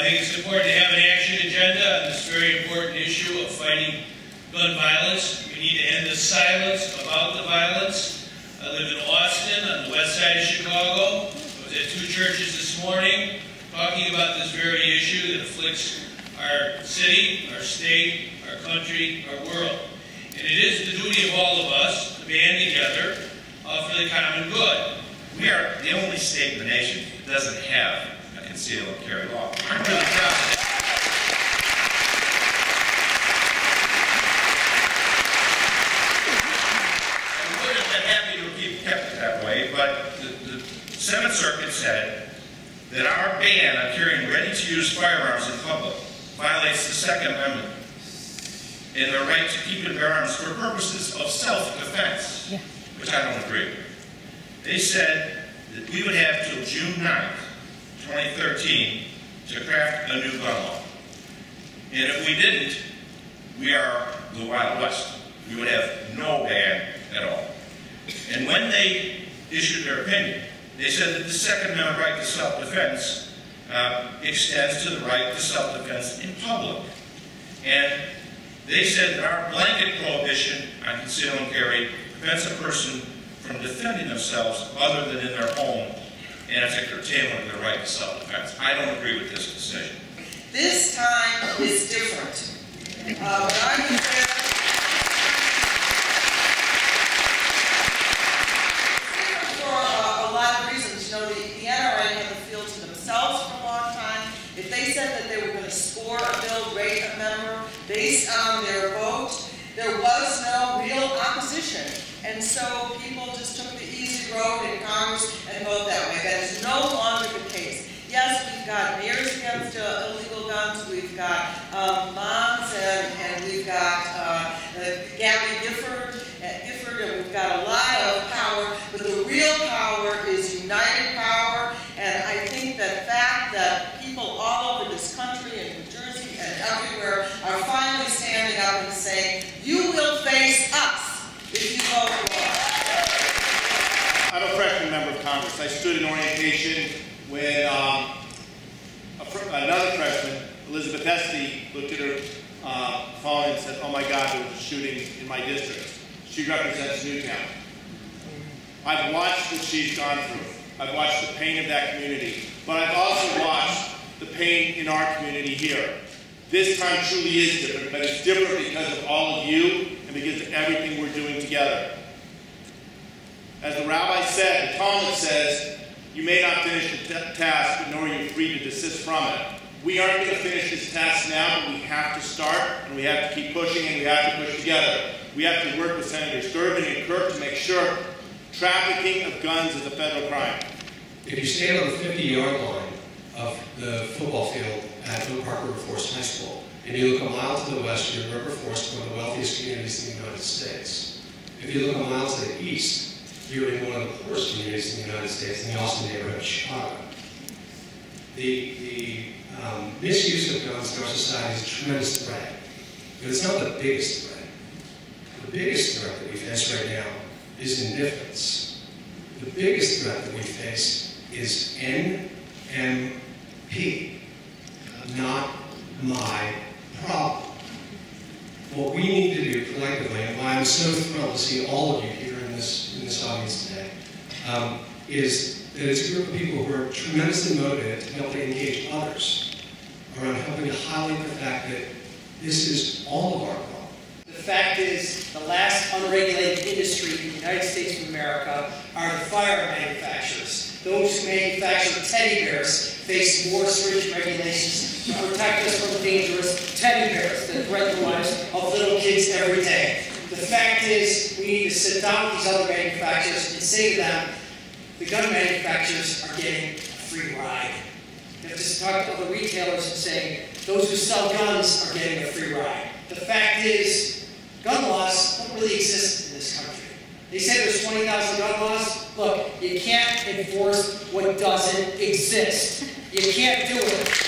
think it's important to have an action agenda on this very important issue of fighting gun violence. We need to end the silence about the violence. I live in Austin on the west side of Chicago. I was at two churches this morning talking about this very issue that afflicts our city, our state, our country, our world. And it is the duty of all of us to band together for the common good. We are the only state in the nation that doesn't have a conceal and carry law. I'm really proud of it. I would have been happy to have kept it that way, but the Seventh Circuit said that our ban on carrying ready-to-use firearms in public violates the Second Amendment and the right to keep and bear arms for purposes of self-defense, which I don't agree with. They said that we would have till June 9th, 2013 to craft a new gun law. And if we didn't, we are the Wild West. We would have no ban at all. And when they issued their opinion, they said that the Second Amendment right to self-defense extends to the right to self-defense in public. And they said that our blanket prohibition on conceal and carry prevents a person from defending themselves other than in their home, and it's a curtailment of their right to self-defense. I don't agree with this decision. This time is different. When I was there, for a lot of reasons. You know, the NRA had the field to themselves for a long time. If they said that they were going to score a bill, rate a member based on their vote, there was no real opposition. And so people just took the easy road in Congress and voted that way. That is no longer the case. Yes, we've got mayors against illegal guns, we've got moms, and we've got Gabby Gifford, and we've got a lot of power, but the real power is united power, and I think that the fact that people all over this country and New Jersey and everywhere are finally standing up and saying, you will face us if you vote for us. I'm a freshman member of Congress. I stood in orientation when another freshman, Elizabeth Esty, looked at her phone and said, oh my God, there was a shooting in my district. She represents Newtown. I've watched what she's gone through. I've watched the pain of that community. But I've also watched the pain in our community here. This time truly is different, but it's different because of all of you and because of everything we're doing together. As the rabbi said, the Talmud says, you may not finish the task, nor are you free to desist from it. We aren't going to finish this task now, but we have to start, and we have to keep pushing, and we have to push together. We have to work with Senators Durbin and Kirk to make sure trafficking of guns is a federal crime. If you stand on the 50-yard line of the football field at Oak Park River Forest High School, and you look a mile to the west, you're in River Forest, one of the wealthiest communities in the United States. If you look a mile to the east, you're in one of the poorest communities in the United States, in the Austin neighborhood of Chicago. The misuse of guns in our society is a tremendous threat, but it's not the biggest threat. The biggest threat that we face right now is indifference. The biggest threat that we face is NMP, not my problem. What we need to do collectively, and why I'm so thrilled to see all of you here in this audience today, is that it's a group of people who are tremendously motivated to help engage others around helping to highlight the fact that this is all of our problem. The fact is, the last unregulated industry in the United States of America are the firearm manufacturers. Those who manufacture teddy bears face more stringent regulations to protect us from dangerous teddy bears that threaten the lives of little kids every day. The fact is, we need to sit down with these other manufacturers and say to them, the gun manufacturers are getting a free ride. You have to talk to other retailers and say, those who sell guns are getting a free ride. The fact is, gun laws don't really exist in this country. They say there's 20,000 gun laws. Look, you can't enforce what doesn't exist. You can't do it.